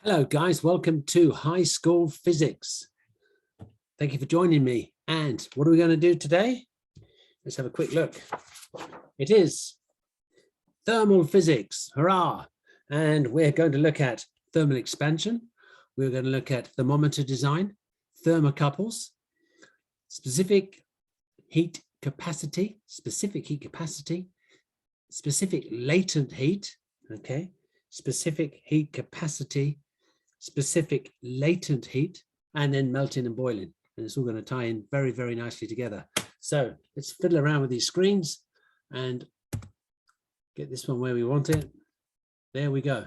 Hello guys, welcome to High School Physics. Thank you for joining me. And what are we going to do today? Let's have a quick look. It is thermal physics, hurrah! And we're going to look at thermal expansion. We're going to look at thermometer design, thermocouples, specific heat capacity, specific latent heat, okay, specific heat capacity, specific latent heat, and then melting and boiling. And it's all going to tie in very, very nicely together. So let's fiddle around with these screens and get this one where we want it. There we go.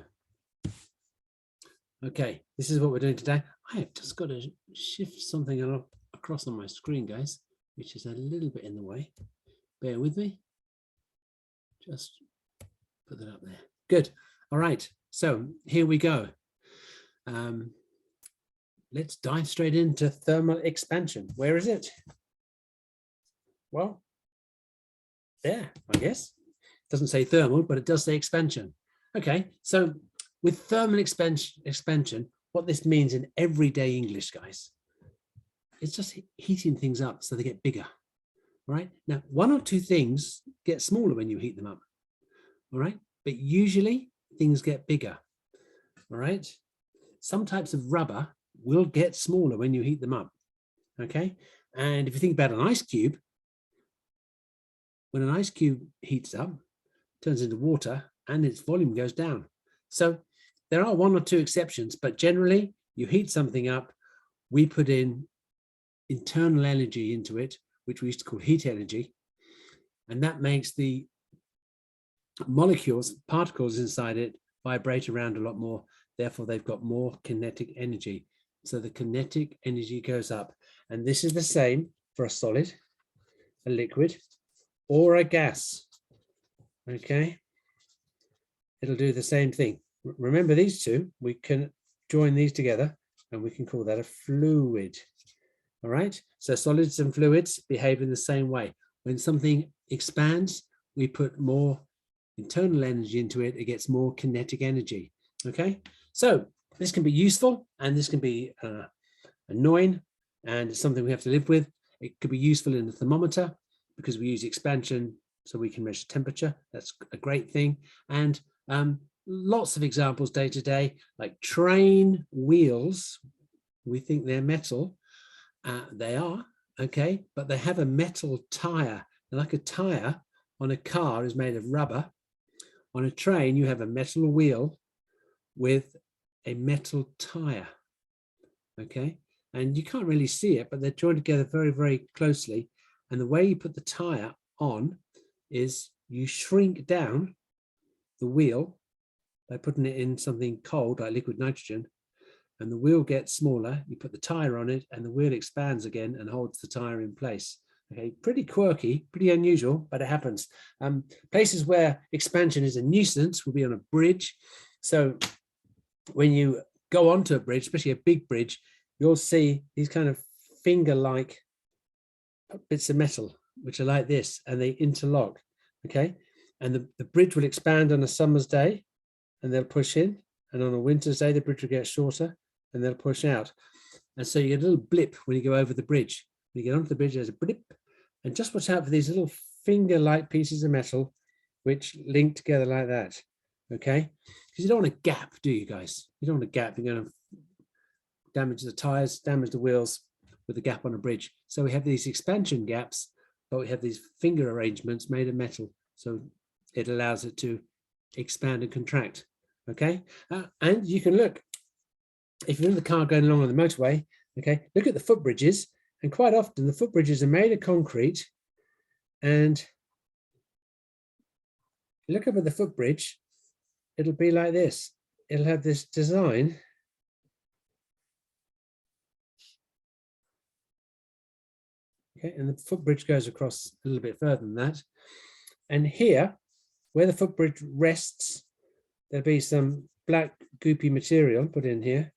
Okay, this is what we're doing today. I have just got to shift something across on my screen, guys, which is a little bit in the way. Bear with me. Just put that up there. Good. All right. So here we go. Let's dive straight into thermal expansion. Where is it? Well, there, I guess. It doesn't say thermal, but it does say expansion. Okay, so with thermal expansion, what this means in everyday English, guys, it's just heating things up so they get bigger. All right, now one or two things get smaller when you heat them up. All right, but usually things get bigger. All right. Some types of rubber will get smaller when you heat them up, okay? And if you think about an ice cube, when an ice cube heats up, turns into water and its volume goes down. So there are one or two exceptions, but generally you heat something up, we put in internal energy into it, which we used to call heat energy, and that makes the molecules, particles inside it vibrate around a lot more. Therefore, they've got more kinetic energy. So the kinetic energy goes up. And this is the same for a solid, a liquid, or a gas. Okay. It'll do the same thing. Remember these two, we can join these together and we can call that a fluid. All right. So solids and fluids behave in the same way. When something expands, we put more internal energy into it, it gets more kinetic energy. Okay. So this can be useful and this can be annoying, and it's something we have to live with. It could be useful in the thermometer because we use expansion so we can measure temperature. That's a great thing. And lots of examples day to day, like train wheels. We think they're metal. They are, okay, but they have a metal tire. Like a tire on a car is made of rubber. On a train, you have a metal wheel with a metal tire, okay? And you can't really see it, but they're joined together very, very closely. And the way you put the tire on is you shrink down the wheel by putting it in something cold like liquid nitrogen, and the wheel gets smaller. You put the tire on it and the wheel expands again and holds the tire in place. Okay, pretty quirky, pretty unusual, but it happens. Places where expansion is a nuisance will be on a bridge. So when you go onto a bridge, especially a big bridge, you'll see these kind of finger-like bits of metal, which are like this, and they interlock, okay? And the bridge will expand on a summer's day, and they'll push in, and on a winter's day, the bridge will get shorter, and they'll push out. And so you get a little blip when you go over the bridge. When you get onto the bridge, there's a blip, and just watch out for these little finger-like pieces of metal, which link together like that, okay? Because you don't want a gap, do you guys? You don't want a gap. You're going to damage the tires, damage the wheels with a gap on a bridge. So we have these expansion gaps, but we have these finger arrangements made of metal. So it allows it to expand and contract, okay? And you can look, if you're in the car going along on the motorway, okay, look at the footbridges. And quite often the footbridges are made of concrete, and look up at the footbridge, it'll be like this. It'll have this design. Okay, and the footbridge goes across a little bit further than that. And here, where the footbridge rests, there'll be some black goopy material put in here,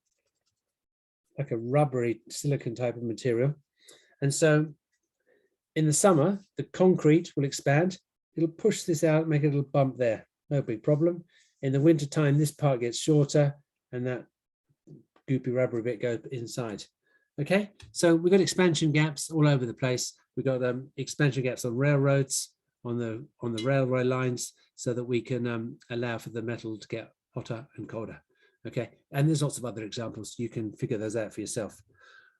like a rubbery silicon type of material. And so in the summer, the concrete will expand. It'll push this out, make a little bump there. No big problem. In the winter time, this part gets shorter and that goopy rubbery bit go inside. Okay, so we've got expansion gaps all over the place. We've got expansion gaps on railroads, on the railway lines, so that we can allow for the metal to get hotter and colder. Okay, and there's lots of other examples. You can figure those out for yourself.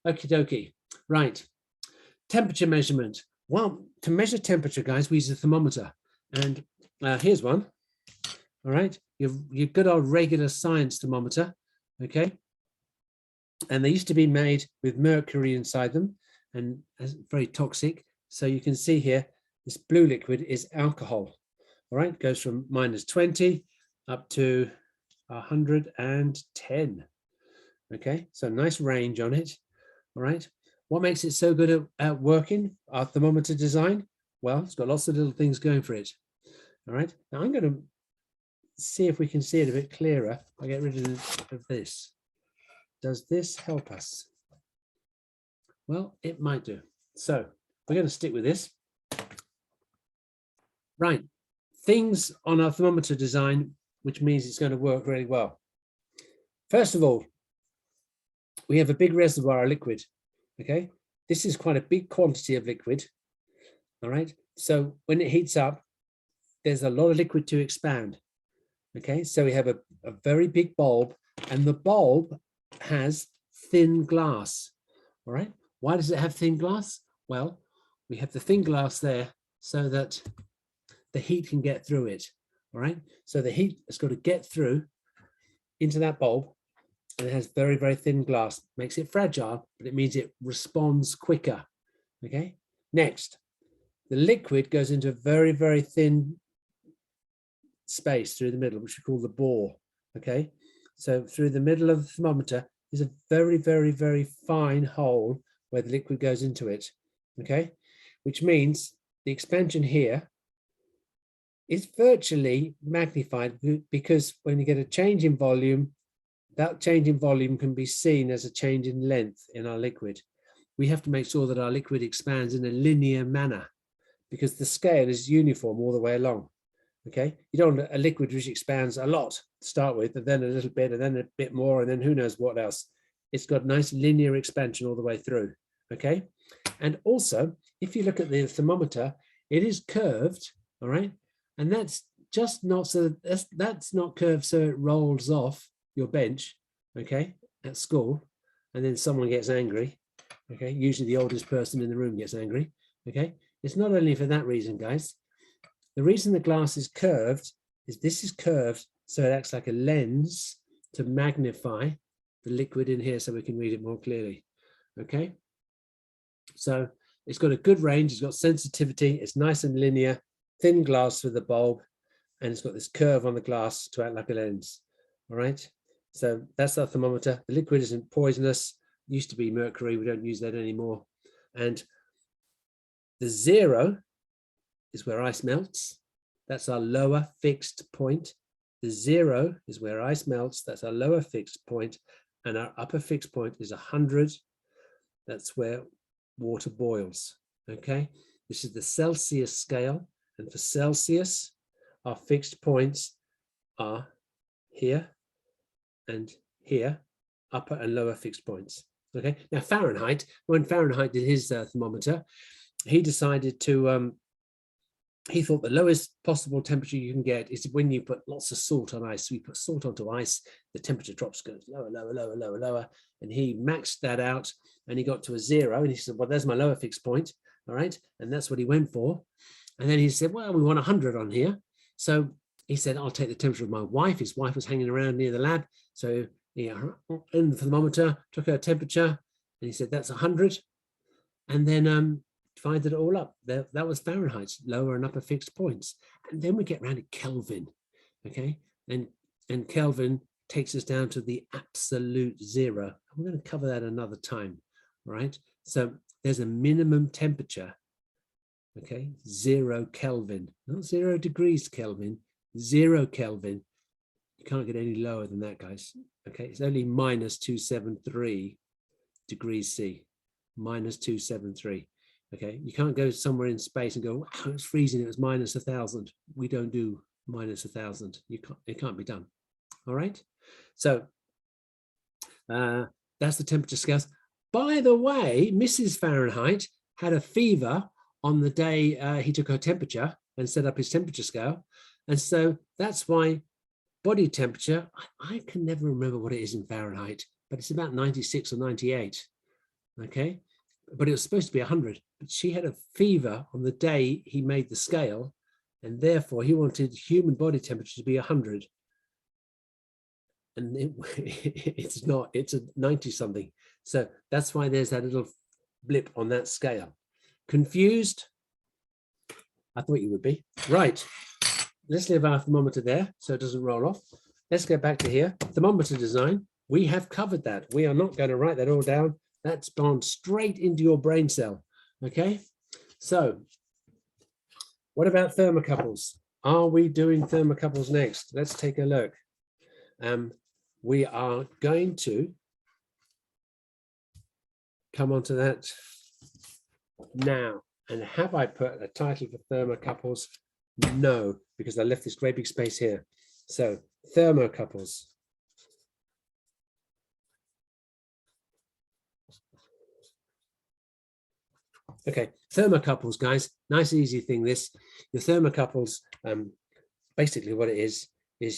Okie dokie. Right, temperature measurement. Well, to measure temperature, guys, we use a thermometer, and here's one. All right, your good old regular science thermometer. Okay, and they used to be made with mercury inside them, and very toxic. So you can see here, this blue liquid is alcohol. All right, goes from -20 up to 110. Okay, so nice range on it. All right, what makes it so good at working, our thermometer design? Well, it's got lots of little things going for it. All right, now I'm going to see if we can see it a bit clearer. I'll get rid of this. Does this help us? Well, it might do. So we're going to stick with this. Right, things on our thermometer design, which means it's going to work really well. First of all, we have a big reservoir of liquid. Okay, this is quite a big quantity of liquid. All right, so when it heats up, there's a lot of liquid to expand. Okay, so we have a very big bulb, and the bulb has thin glass. All right, why does it have thin glass? Well, we have the thin glass there so that the heat can get through it. All right, so the heat has got to get through into that bulb, and it has very, very thin glass. Makes it fragile, but it means it responds quicker. Okay, next, the liquid goes into a very, very thin space through the middle, which we call the bore. Okay, so through the middle of the thermometer is a very, very, very fine hole where the liquid goes into it. Okay, which means the expansion here is virtually magnified, because when you get a change in volume, that change in volume can be seen as a change in length in our liquid. We have to make sure that our liquid expands in a linear manner, because the scale is uniform all the way along. Okay, you don't want a liquid which expands a lot to start with, and then a little bit, and then a bit more, and then who knows what else. It's got nice linear expansion all the way through. Okay, and also if you look at the thermometer, it is curved. All right, and that's just not so that's not curved so it rolls off your bench, okay, at school, and then someone gets angry. Okay, usually the oldest person in the room gets angry. Okay, it's not only for that reason, guys. The reason the glass is curved is this is curved so it acts like a lens to magnify the liquid in here so we can read it more clearly. Okay, so it's got a good range, it's got sensitivity, it's nice and linear, thin glass through the bulb, and it's got this curve on the glass to act like a lens. All right, so that's our thermometer. The liquid isn't poisonous. It used to be mercury, we don't use that anymore. And the 0 is where ice melts. That's our lower fixed point. The 0 is where ice melts. That's our lower fixed point. And our upper fixed point is 100. That's where water boils. Okay, this is the Celsius scale. And for Celsius, our fixed points are here and here, upper and lower fixed points. Okay, now Fahrenheit, when Fahrenheit did his thermometer, he decided to he thought the lowest possible temperature you can get is when you put lots of salt on ice. So we put salt onto ice, the temperature drops, goes lower, lower, lower, lower, lower. And he maxed that out and he got to a 0. And he said, well, there's my lower fixed point. All right. And that's what he went for. And then he said, well, we want 100 on here. So he said, I'll take the temperature of my wife. His wife was hanging around near the lab. So he in the thermometer, took her temperature, and he said, that's 100. And then divided it all up. That was Fahrenheit's lower and upper fixed points. And then we get around to Kelvin, okay? And Kelvin takes us down to the absolute 0. We're going to cover that another time, right? So there's a minimum temperature, okay? 0 Kelvin, not 0 degrees Kelvin, 0 Kelvin. You can't get any lower than that, guys, okay? It's only -273 degrees C, -273. Okay, you can't go somewhere in space and go, wow, it's freezing, it was -1,000. We don't do -1,000. It can't be done. All right. So That's the temperature scales. By the way, Mrs. Fahrenheit had a fever on the day he took her temperature and set up his temperature scale. And so that's why body temperature, I can never remember what it is in Fahrenheit, but it's about 96 or 98, okay? But it was supposed to be 100, but she had a fever on the day he made the scale, and therefore he wanted human body temperature to be 100. And it's not, it's a 90 something. So that's why there's that little blip on that scale. Confused? I thought you would be. Right, let's leave our thermometer there so it doesn't roll off. Let's go back to here. Thermometer design, we have covered that. We are not going to write that all down. That's gone straight into your brain cell, okay? So what about thermocouples? Are we doing thermocouples next? Let's take a look. We are going to come on to that now. And have I put a title for thermocouples? No, because I left this great big space here. So thermocouples. Okay, thermocouples, guys, nice easy thing this. The thermocouples, basically what it is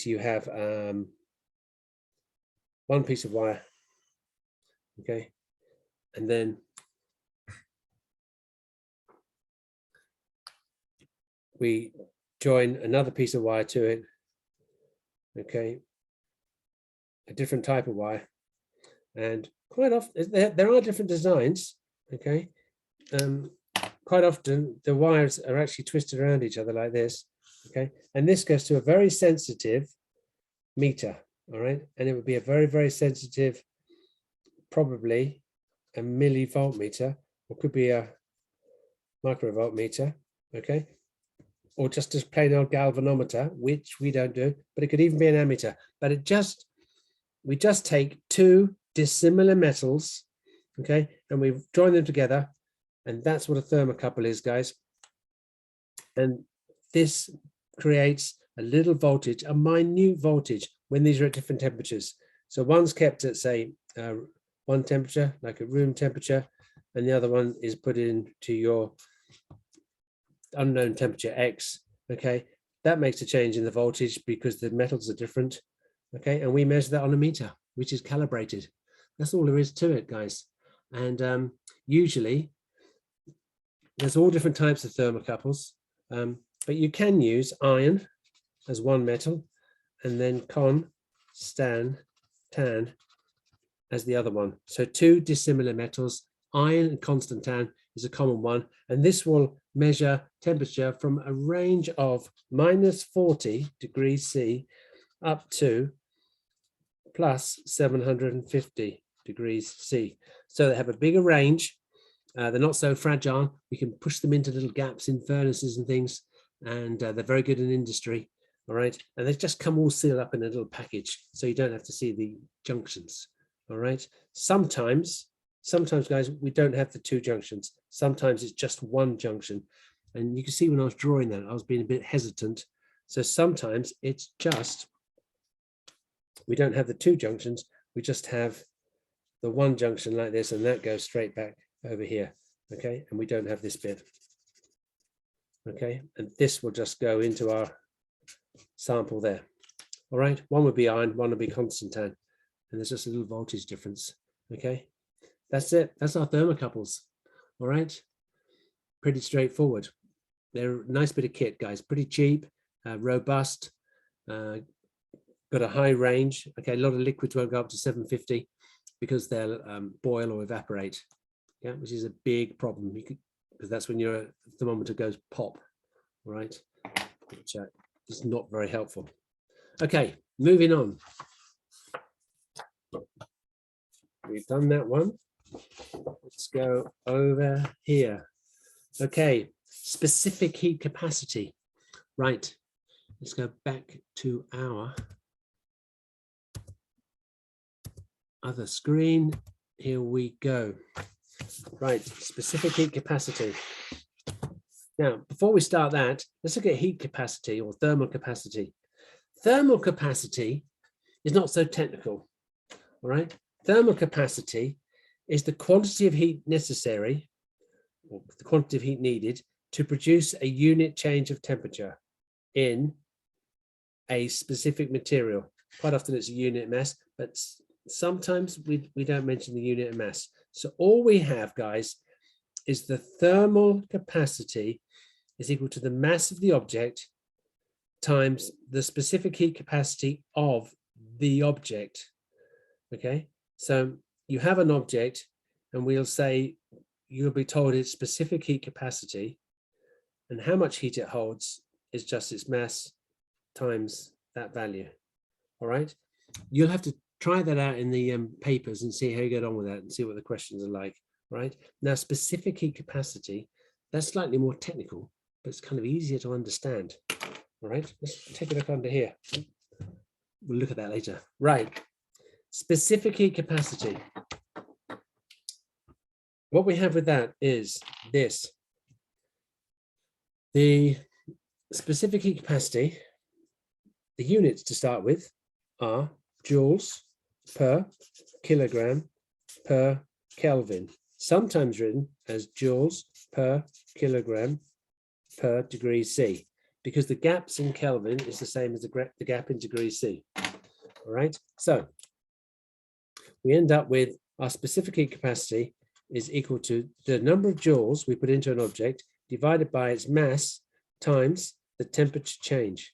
you have one piece of wire, okay, and then we join another piece of wire to it, okay, a different type of wire, and quite often there are different designs, okay. Quite often the wires are actually twisted around each other like this, okay, and this goes to a very sensitive meter, all right, and it would be a very, very sensitive, probably a millivolt meter, or could be a microvolt meter, okay, or just a plain old galvanometer, which we don't do, but it could even be an ammeter. But we just take two dissimilar metals, okay, and we join them together, and that's what a thermocouple is, guys. And this creates a little voltage, a minute voltage, when these are at different temperatures. So one's kept at, say, one temperature, like a room temperature, and the other one is put into your unknown temperature X, okay? That makes a change in the voltage because the metals are different, okay? And we measure that on a meter, which is calibrated. That's all there is to it, guys. And usually, there's all different types of thermocouples, but you can use iron as one metal, and then tan as the other one. So two dissimilar metals, iron and constant tan is a common one, and this will measure temperature from a range of -40 degrees C up to plus 750 degrees C. So they have a bigger range. They're not so fragile. We can push them into little gaps in furnaces and things, and they're very good in industry. All right, and they just come all sealed up in a little package, so you don't have to see the junctions. All right, sometimes guys, we don't have the two junctions. Sometimes it's just one junction, and you can see when I was drawing that I was being a bit hesitant. So sometimes it's just, we don't have the two junctions, we just have the one junction like this, and that goes straight back over here, okay, and we don't have this bit, okay, and this will just go into our sample there. All right, one would be iron, one would be constant tan, and there's just a little voltage difference, okay. That's it, that's our thermocouples. All right, pretty straightforward. They're a nice bit of kit, guys, pretty cheap, robust, got a high range, okay. A lot of liquids won't go up to 750 because they'll boil or evaporate, yeah, which is a big problem, because that's when your thermometer goes pop, all right, which is not very helpful. Okay, moving on. We've done that one. Let's go over here. Okay, specific heat capacity. Right, let's go back to our other screen. Here we go. Right, specific heat capacity. Now, before we start that, let's look at heat capacity or thermal capacity. Thermal capacity is not so technical, all right? thermal capacity is the quantity of heat necessary, or the quantity of heat needed to produce a unit change of temperature in a specific material. Quite often it's a unit mass, but sometimes we don't mention the unit mass. So all we have, guys, is the thermal capacity is equal to the mass of the object times the specific heat capacity of the object. Okay, so you have an object and we'll say you'll be told its specific heat capacity, and how much heat it holds is just its mass times that value. All right, you'll have to try that out in the papers and see how you get on with that and see what the questions are like. Right, now specific heat capacity, that's slightly more technical, but it's kind of easier to understand. All right, let's take a look under here. We'll look at that later. Right, specific heat capacity. What we have with that is this. The specific heat capacity, the units to start with are joules per kilogram per Kelvin, sometimes written as joules per kilogram per degree C, because the gaps in Kelvin is the same as the gap in degree C. All right, so we end up with our specific heat capacity is equal to the number of joules we put into an object divided by its mass times the temperature change.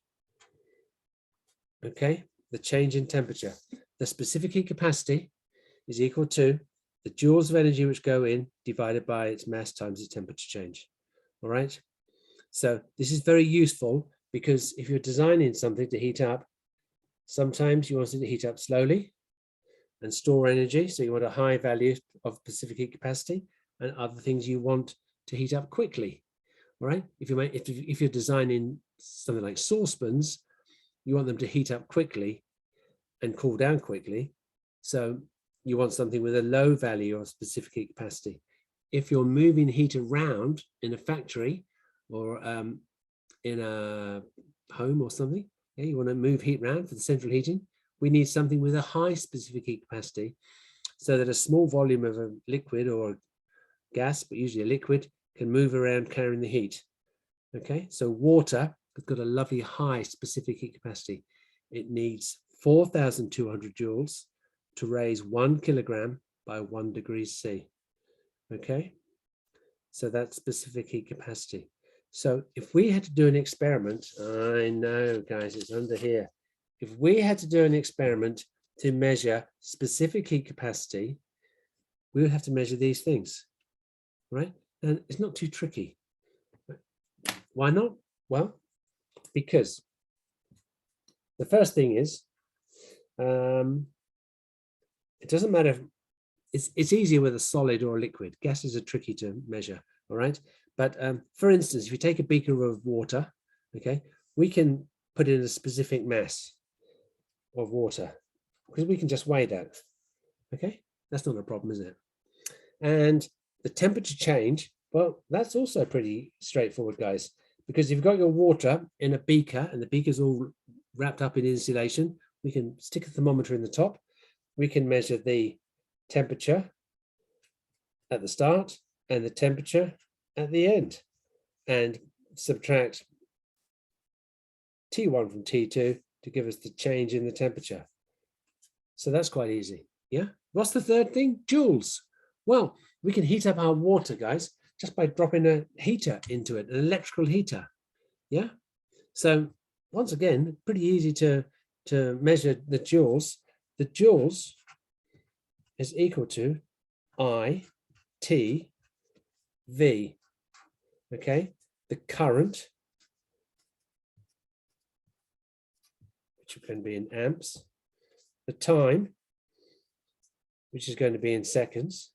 Okay, the change in temperature. The specific heat capacity is equal to the joules of energy which go in divided by its mass times its temperature change. All right, so this is very useful because if you're designing something to heat up, sometimes you want it to heat up slowly and store energy, so you want a high value of specific heat capacity, and other things you want to heat up quickly. All right, if you're designing something like saucepans, you want them to heat up quickly and cool down quickly, so you want something with a low value of specific heat capacity. If you're moving heat around in a factory or in a home or something, yeah, you want to move heat around for the central heating, we need something with a high specific heat capacity so that a small volume of a liquid or gas, but usually a liquid, can move around carrying the heat. Okay, so water has got a lovely high specific heat capacity. It needs 4,200 joules to raise 1 kilogram by 1 degree C. Okay, so that's specific heat capacity. So if we had to do an experiment, I know, guys, it's under here. If we had to do an experiment to measure specific heat capacity, we would have to measure these things, right? And it's not too tricky. Why not? Well, because the first thing is, it doesn't matter if it's easier with a solid or a liquid. Gases are tricky to measure, all right? But for instance, if you take a beaker of water, okay, we can put in a specific mass of water because we can just weigh that, okay? That's not a problem, is it? And the temperature change, well, that's also pretty straightforward, guys, because if you've got your water in a beaker and the beaker's all wrapped up in insulation, we can stick a thermometer in the top. We can measure the temperature at the start and the temperature at the end and subtract T1 from T2 to give us the change in the temperature. So that's quite easy. Yeah. What's the third thing? Joules. Well, we can heat up our water, guys, just by dropping a heater into it, an electrical heater. Yeah. So once again, pretty easy to measure the joules. The joules is equal to I/T V. Okay. The current, which can be in amps, the time, which is going to be in seconds,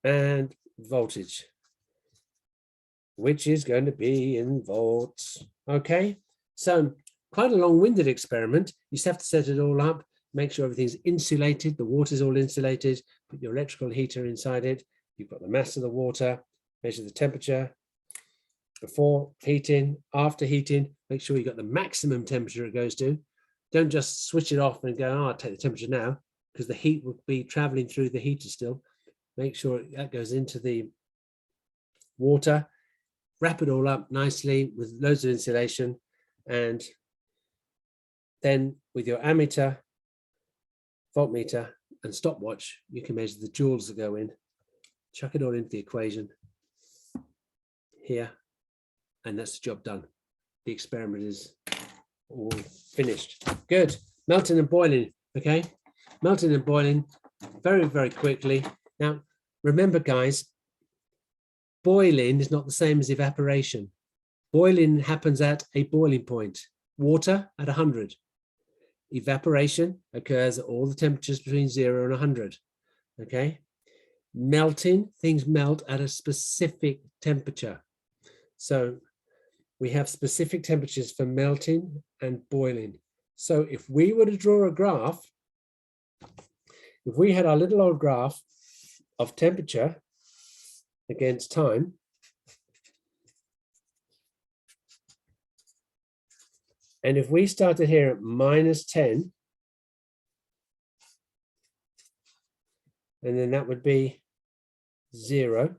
and voltage, which is going to be in volts. Okay, so quite a long-winded experiment. You just have to set it all up, make sure everything's insulated, the water's all insulated, put your electrical heater inside it, you've got the mass of the water, measure the temperature, before heating, after heating, make sure you got the maximum temperature it goes to, Don't just switch it off and go, oh, I'll take the temperature now, because the heat will be traveling through the heater still. Make sure that goes into the water, wrap it all up nicely with loads of insulation, and then with your ammeter, voltmeter, and stopwatch, you can measure the joules that go in. Chuck it all into the equation here, and that's the job done. The experiment is all finished. Good. Melting and boiling. Okay. Melting and boiling very, very quickly. Now, remember, guys, boiling is not the same as evaporation. Boiling happens at a boiling point. Water at 100. Evaporation occurs at all the temperatures between 0 and 100. Okay. Melting, things melt at a specific temperature. So we have specific temperatures for melting and boiling. So if we were to draw a graph, if we had our little old graph of temperature against time, and if we started here at -10, and then that would be 0.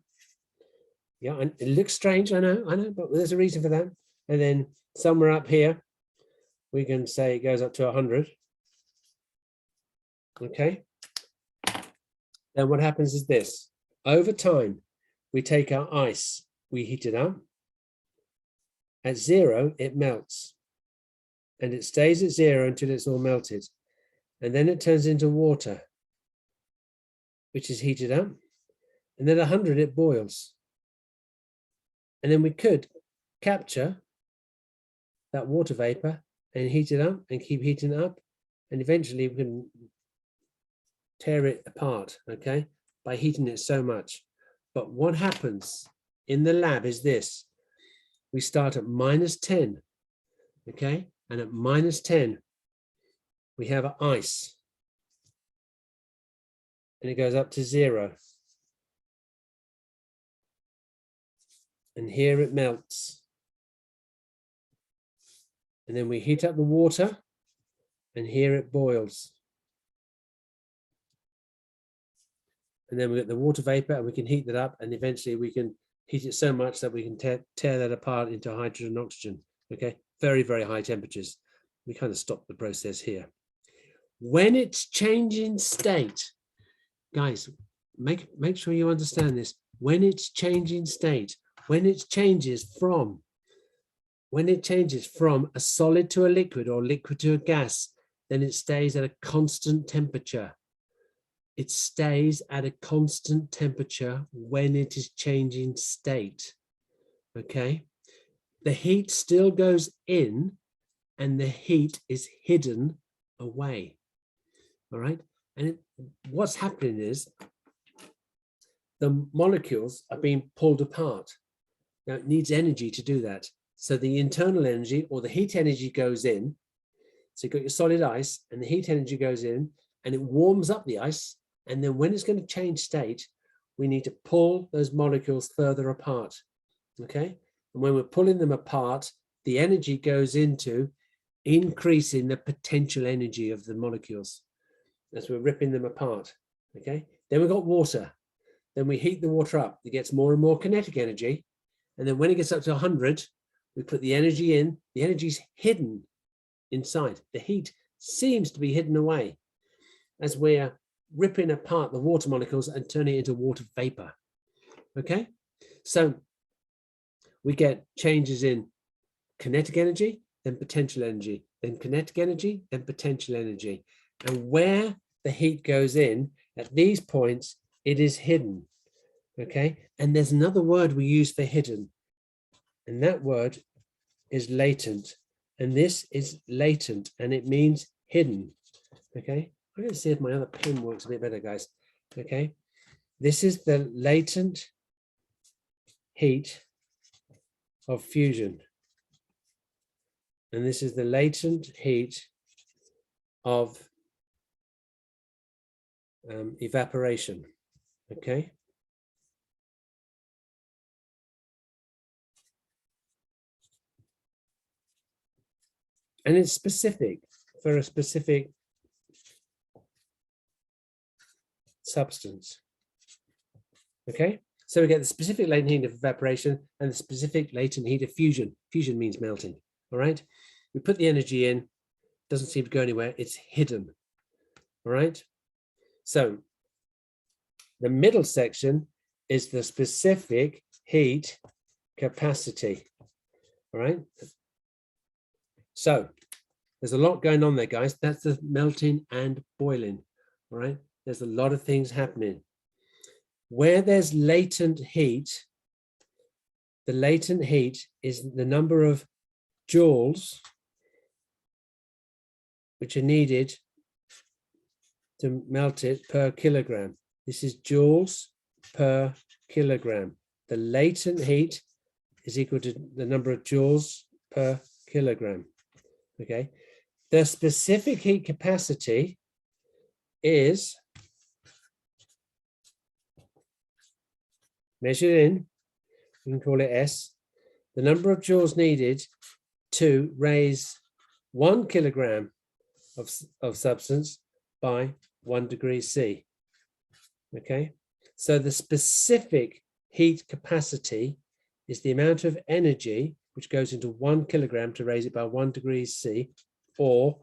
Yeah, and it looks strange, I know, but there's a reason for that. And then somewhere up here, we can say it goes up to 100. Okay. Then what happens is this. Over time, we take our ice, we heat it up. At 0, it melts. And it stays at 0 until it's all melted. And then it turns into water, which is heated up. And then at 100, it boils. And then we could capture that water vapor and heat it up and keep heating it up. And eventually we can tear it apart, okay, by heating it so much. But what happens in the lab is this. We start at -10, okay? And at -10, we have ice. And it goes up to 0. And here it melts. And then we heat up the water, and here it boils. And then we get the water vapor, and we can heat that up, and eventually we can heat it so much that we can tear that apart into hydrogen and oxygen. Okay, very, very high temperatures. We kind of stop the process here. When it's changing state, guys, make sure you understand this. When it's changing state, when it changes from a solid to a liquid or liquid to a gas, then it stays at a constant temperature. It stays at a constant temperature when it is changing state. Okay? The heat still goes in and the heat is hidden away. All right? And what's happening is the molecules are being pulled apart. Now, it needs energy to do that. So the internal energy or the heat energy goes in. So you've got your solid ice and the heat energy goes in and it warms up the ice. And then when it's going to change state, we need to pull those molecules further apart. Okay. And when we're pulling them apart, the energy goes into increasing the potential energy of the molecules as we're ripping them apart. Okay. Then we've got water. Then we heat the water up. It gets more and more kinetic energy. And then when it gets up to 100, we put the energy in. The energy is hidden inside. The heat seems to be hidden away as we're ripping apart the water molecules and turning it into water vapor. Okay, so we get changes in kinetic energy, then potential energy, then kinetic energy, then potential energy. And where the heat goes in, at these points, it is hidden. Okay, and there's another word we use for hidden, and that word is latent. And this is latent, and it means hidden. Okay, I'm going to see if my other pen works a bit better, guys. Okay, this is the latent heat of fusion, and this is the latent heat of evaporation. Okay. And it's specific for a specific substance. Okay, so we get the specific latent heat of evaporation and the specific latent heat of fusion. Fusion means melting. All right, we put the energy in, doesn't seem to go anywhere, it's hidden. All right, so the middle section is the specific heat capacity. All right, so there's a lot going on there, guys. That's the melting and boiling. All right, there's a lot of things happening. Where there's latent heat, the latent heat is the number of joules which are needed to melt it per kilogram. This is joules per kilogram. The latent heat is equal to the number of joules per kilogram. Okay. The specific heat capacity is measured in, we can call it S, the number of joules needed to raise 1 kilogram of substance by 1 degree C. Okay, so the specific heat capacity is the amount of energy which goes into 1 kilogram to raise it by 1 degree C, or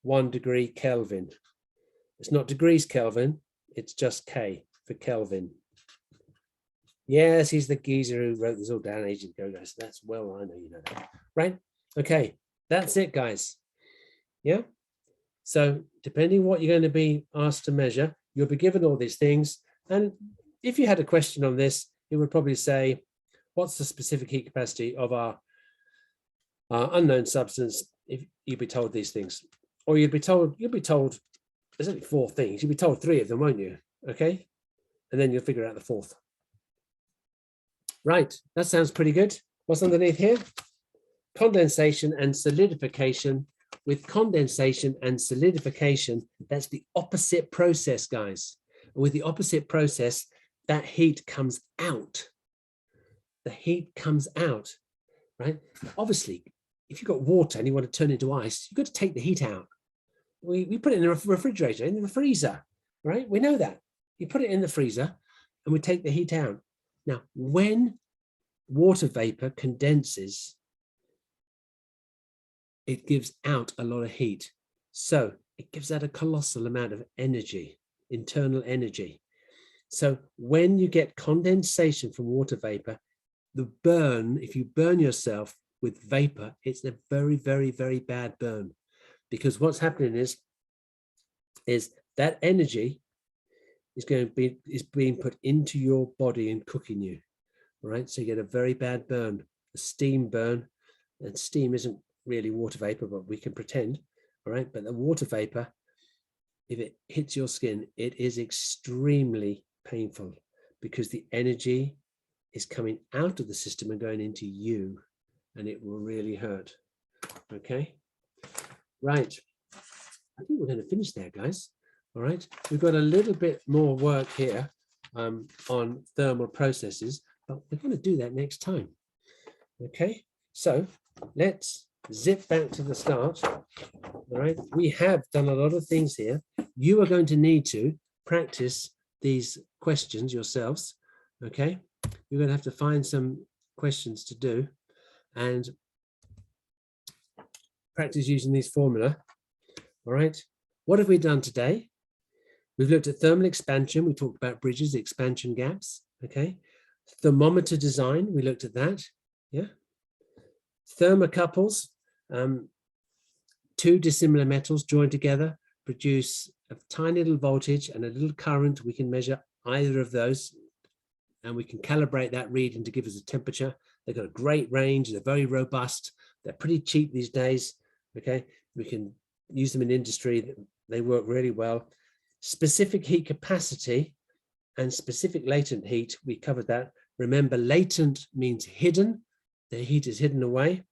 1 degree Kelvin. It's not degrees Kelvin, it's just K for Kelvin. Yes, he's the geezer who wrote this all down ages ago, guys. That's well, I know you know that, right? Okay, that's it, guys. Yeah. So depending what you're going to be asked to measure, you'll be given all these things. And if you had a question on this, it would probably say, what's the specific heat capacity of our unknown substance? If you'd be told these things, or you'll be told, there's only 4 things. You'll be told 3 of them, won't you? Okay. And then you'll figure out the 4th. Right, that sounds pretty good. What's underneath here? Condensation and solidification. With condensation and solidification, that's the opposite process, guys. And with the opposite process, that heat comes out. The heat comes out, right? Obviously, if you've got water and you want to turn it into ice, you've got to take the heat out. We put it in a refrigerator, in the freezer, right? We know that. You put it in the freezer and we take the heat out. Now, when water vapor condenses, it gives out a lot of heat. So it gives out a colossal amount of energy, internal energy. So when you get condensation from water vapor, the burn, if you burn yourself with vapor, it's a very, very, very bad burn. Because what's happening is that energy is being put into your body and cooking you, right? So you get a very bad burn, a steam burn, and steam isn't really water vapor, but we can pretend, all right? But the water vapor, if it hits your skin, it is extremely painful because the energy is coming out of the system and going into you, and it will really hurt, okay? Right, I think we're going to finish there, guys. All right, we've got a little bit more work here on thermal processes, but we're going to do that next time. Okay, so let's zip back to the start. All right, we have done a lot of things here. You are going to need to practice these questions yourselves. Okay, you're going to have to find some questions to do and practice using these formula. All right, what have we done today? We've looked at thermal expansion. We talked about bridges, expansion gaps. Okay. Thermometer design. We looked at that. Yeah. Thermocouples. 2 dissimilar metals joined together produce a tiny little voltage and a little current. We can measure either of those and we can calibrate that reading to give us a temperature. They've got a great range. They're very robust. They're pretty cheap these days. Okay. We can use them in industry. They work really well. Specific heat capacity and specific latent heat, we covered that. Remember, latent means hidden. The heat is hidden away.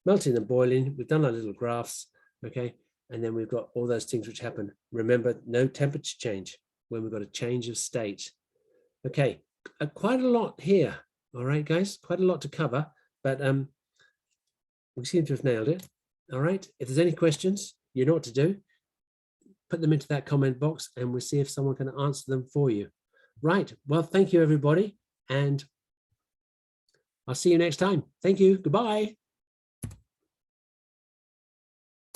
Melting and boiling, we've done our little graphs, okay? And then we've got all those things which happen. Remember, no temperature change when we've got a change of state. Okay, quite a lot here, all right, guys? Quite a lot to cover, but we seem to have nailed it, all right? If there's any questions, you know what to do. Put them into that comment box and we'll see if someone can answer them for you. Right. Well, thank you, everybody. And I'll see you next time. Thank you. Goodbye.